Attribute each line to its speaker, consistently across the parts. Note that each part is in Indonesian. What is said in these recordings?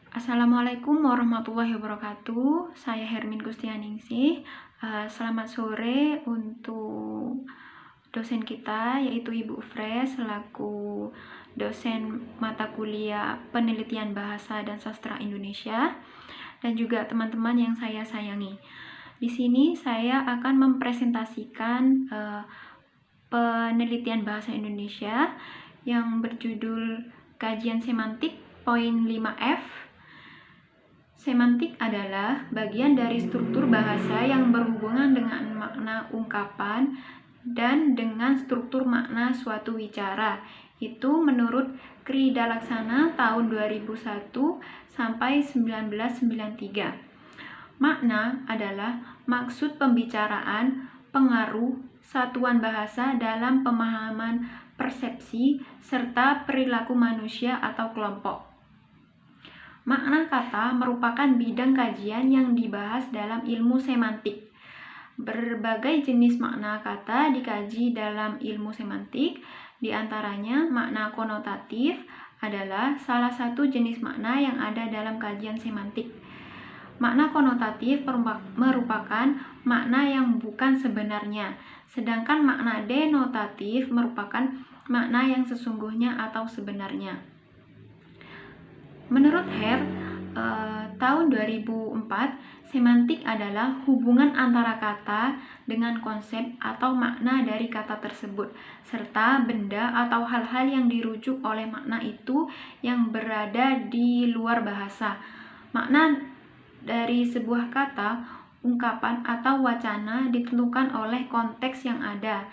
Speaker 1: Assalamualaikum warahmatullahi wabarakatuh. Saya Hermin Gustianingsih. Selamat sore untuk dosen kita, yaitu Ibu Fres, selaku dosen mata kuliah Penelitian Bahasa dan Sastra Indonesia, dan juga teman-teman yang saya sayangi. Di sini saya akan mempresentasikan penelitian bahasa Indonesia yang berjudul Kajian Semantik Poin 5F. Semantik adalah bagian dari struktur bahasa yang berhubungan dengan makna ungkapan dan dengan struktur makna suatu wicara. Itu menurut Krida Laksana tahun 2001 sampai 1993. Makna adalah maksud pembicaraan, pengaruh, satuan bahasa dalam pemahaman persepsi, serta perilaku manusia atau kelompok. Makna kata merupakan bidang kajian yang dibahas dalam ilmu semantik. Berbagai jenis makna kata dikaji dalam ilmu semantik, di antaranya makna konotatif adalah salah satu jenis makna yang ada dalam kajian semantik. Makna konotatif merupakan makna yang bukan sebenarnya, sedangkan makna denotatif merupakan makna yang sesungguhnya atau sebenarnya. Menurut Hare, tahun 2004, semantik adalah hubungan antara kata dengan konsep atau makna dari kata tersebut, serta benda atau hal-hal yang dirujuk oleh makna itu yang berada di luar bahasa. Makna dari sebuah kata, ungkapan, atau wacana ditentukan oleh konteks yang ada.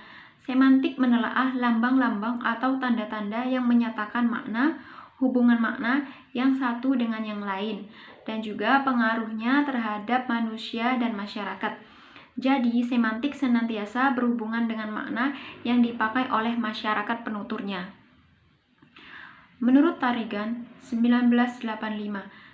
Speaker 1: Semantik menelaah lambang-lambang atau tanda-tanda yang menyatakan makna, hubungan makna yang satu dengan yang lain, dan juga pengaruhnya terhadap manusia dan masyarakat. Jadi, semantik senantiasa berhubungan dengan makna yang dipakai oleh masyarakat penuturnya. Menurut Tarigan, 1985,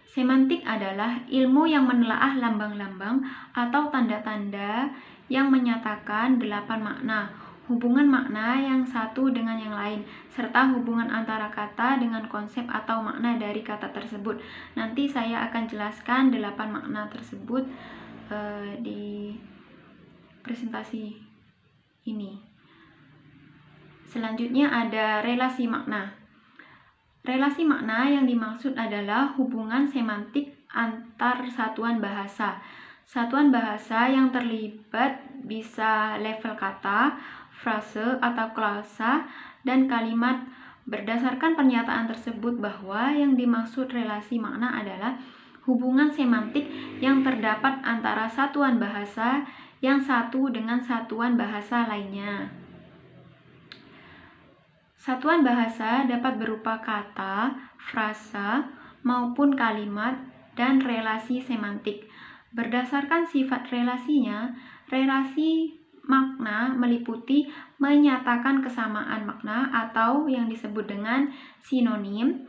Speaker 1: semantik adalah ilmu yang menelaah lambang-lambang atau tanda-tanda yang menyatakan 8 makna, hubungan makna yang satu dengan yang lain, serta hubungan antara kata dengan konsep atau makna dari kata tersebut. Nanti saya akan jelaskan 8 makna tersebut di presentasi ini. Selanjutnya ada relasi makna. Relasi makna yang dimaksud adalah hubungan semantik antar satuan bahasa. Satuan bahasa yang terlibat bisa level kata, frase atau klausa, dan kalimat. Berdasarkan pernyataan tersebut bahwa yang dimaksud relasi makna adalah hubungan semantik yang terdapat antara satuan bahasa yang satu dengan satuan bahasa lainnya. Satuan bahasa dapat berupa kata, frasa, maupun kalimat, dan relasi semantik. Berdasarkan sifat relasinya, relasi makna meliputi menyatakan kesamaan makna atau yang disebut dengan sinonim,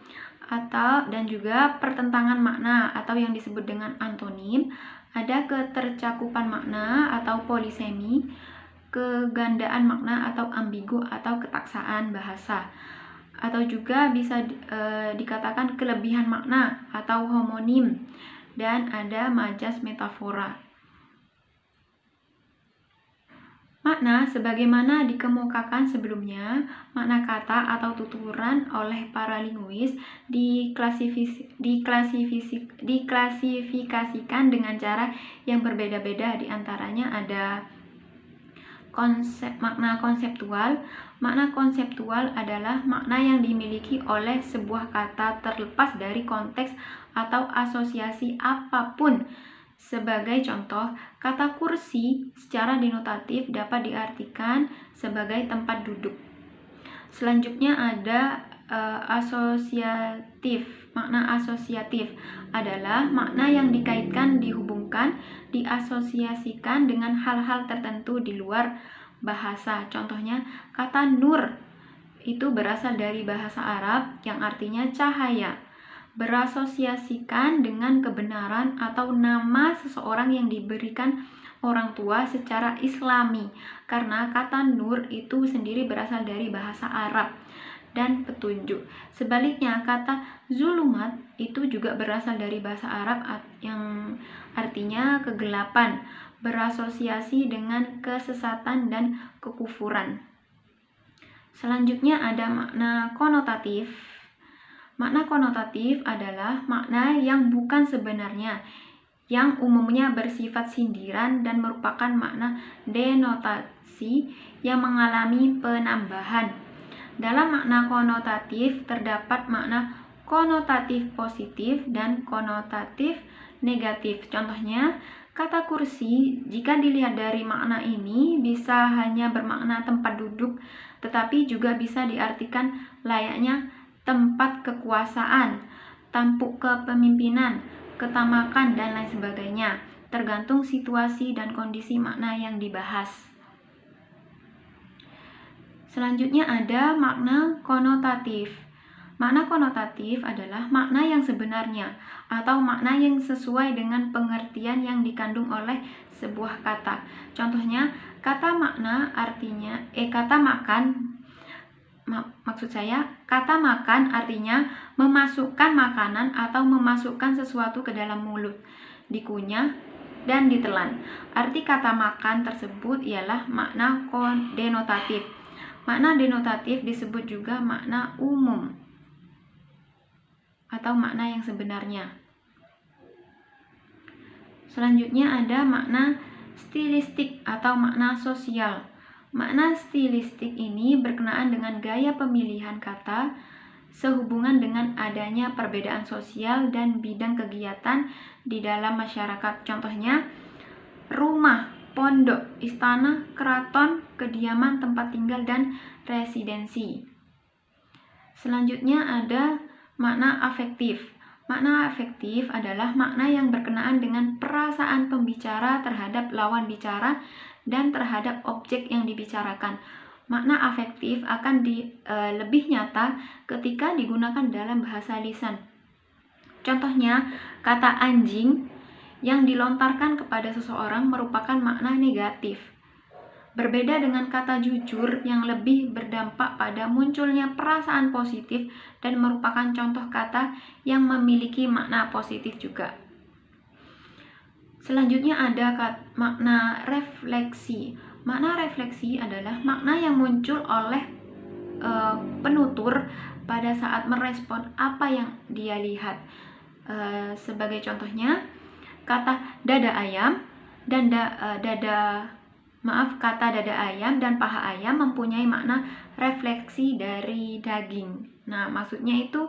Speaker 1: dan juga pertentangan makna atau yang disebut dengan antonim. Ada ketercakupan makna atau polisemi, kegandaan makna atau ambigu atau ketaksaan bahasa, atau juga bisa dikatakan kelebihan makna atau homonim, dan ada majas metafora. Makna sebagaimana dikemukakan sebelumnya, makna kata atau tuturan oleh para linguis diklasifikasikan dengan cara yang berbeda-beda. Di antaranya ada makna konseptual. Makna konseptual adalah makna yang dimiliki oleh sebuah kata terlepas dari konteks atau asosiasi apapun. Sebagai contoh, kata kursi secara denotatif dapat diartikan sebagai tempat duduk. Selanjutnya ada asosiatif. Makna asosiatif adalah makna yang dikaitkan, dihubungkan, diasosiasikan dengan hal-hal tertentu di luar bahasa. Contohnya, kata nur itu berasal dari bahasa Arab yang artinya cahaya, berasosiasikan dengan kebenaran atau nama seseorang yang diberikan orang tua secara Islami, karena kata nur itu sendiri berasal dari bahasa Arab. dan petunjuk. Sebaliknya, kata zulumat itu juga berasal dari bahasa Arab yang artinya kegelapan, berasosiasi dengan kesesatan dan kekufuran. Selanjutnya ada makna konotatif. Makna konotatif adalah makna yang bukan sebenarnya, yang umumnya bersifat sindiran dan merupakan makna denotasi yang mengalami penambahan. Dalam makna konotatif terdapat makna konotatif positif dan konotatif negatif. Contohnya, kata kursi jika dilihat dari makna ini bisa hanya bermakna tempat duduk, tetapi juga bisa diartikan layaknya tempat kekuasaan, tampuk kepemimpinan, ketamakan, dan lain sebagainya, tergantung situasi dan kondisi makna yang dibahas. Selanjutnya ada makna konotatif. Makna konotatif adalah makna yang sebenarnya atau makna yang sesuai dengan pengertian yang dikandung oleh sebuah kata. Contohnya, kata makan artinya memasukkan makanan atau memasukkan sesuatu ke dalam mulut, dikunyah dan ditelan. Arti kata makan tersebut ialah makna denotatif. Makna denotatif disebut juga makna umum atau makna yang sebenarnya. Selanjutnya ada makna stilistik atau makna sosial. Makna stilistik ini berkenaan dengan gaya pemilihan kata sehubungan dengan adanya perbedaan sosial dan bidang kegiatan di dalam masyarakat. Contohnya, rumah, pondok, istana, keraton, kediaman, tempat tinggal, dan residensi. Selanjutnya ada makna afektif. Makna afektif adalah makna yang berkenaan dengan perasaan pembicara terhadap lawan bicara dan terhadap objek yang dibicarakan. Makna afektif akan lebih nyata ketika digunakan dalam bahasa lisan. Contohnya, kata anjing yang dilontarkan kepada seseorang merupakan makna negatif. Berbeda dengan kata jujur yang lebih berdampak pada munculnya perasaan positif dan merupakan contoh kata yang memiliki makna positif juga. Selanjutnya ada makna refleksi. Makna refleksi adalah makna yang muncul oleh penutur pada saat merespon apa yang dia lihat. Sebagai contohnya, kata dada ayam dan paha ayam mempunyai makna refleksi dari daging. Nah, maksudnya itu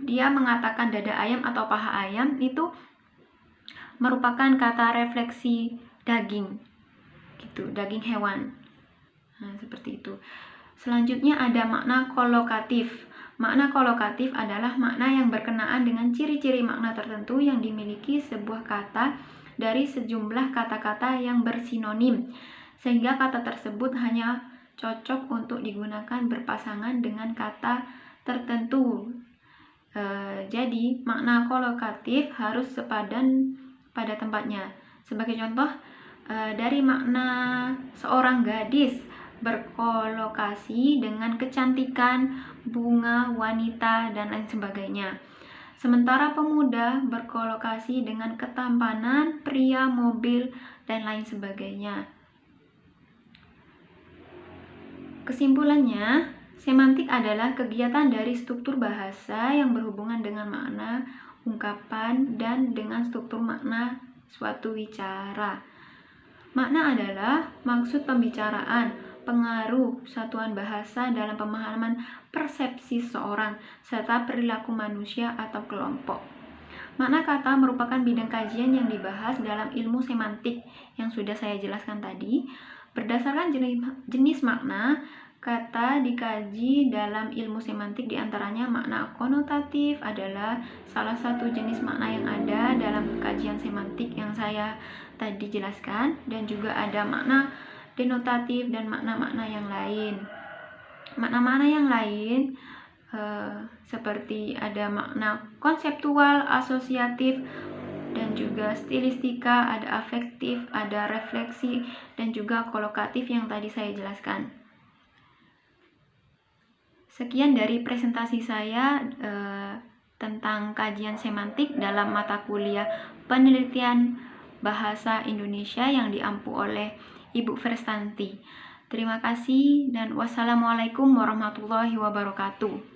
Speaker 1: dia mengatakan dada ayam atau paha ayam itu merupakan kata refleksi daging, gitu, daging hewan. Nah, seperti itu. Selanjutnya ada makna kolokatif. Makna kolokatif adalah makna yang berkenaan dengan ciri-ciri makna tertentu yang dimiliki sebuah kata dari sejumlah kata-kata yang bersinonim, sehingga kata tersebut hanya cocok untuk digunakan berpasangan dengan kata tertentu. Jadi, makna kolokatif harus sepadan pada tempatnya. Sebagai contoh, dari makna seorang gadis berkolokasi dengan kecantikan, bunga, wanita, dan lain sebagainya. Sementara pemuda berkolokasi dengan ketampanan, pria, mobil, dan lain sebagainya. Kesimpulannya, semantik adalah kegiatan dari struktur bahasa yang berhubungan dengan makna, ungkapan, dan dengan struktur makna suatu wicara. Makna adalah maksud pembicaraan, pengaruh satuan bahasa dalam pemahaman persepsi seseorang, serta perilaku manusia atau kelompok. Makna kata merupakan bidang kajian yang dibahas dalam ilmu semantik yang sudah saya jelaskan tadi. Berdasarkan jenis makna, kata dikaji dalam ilmu semantik, diantaranya makna konotatif adalah salah satu jenis makna yang ada dalam kajian semantik yang saya tadi jelaskan, dan juga ada makna denotatif dan makna-makna yang lain. Makna-makna yang lain seperti ada makna konseptual, asosiatif, dan juga stilistika, ada afektif, ada refleksi, dan juga kolokatif yang tadi saya jelaskan. Sekian dari presentasi saya tentang kajian semantik dalam mata kuliah penelitian bahasa Indonesia yang diampu oleh Ibu Verstanti. Terima kasih dan wassalamualaikum warahmatullahi wabarakatuh.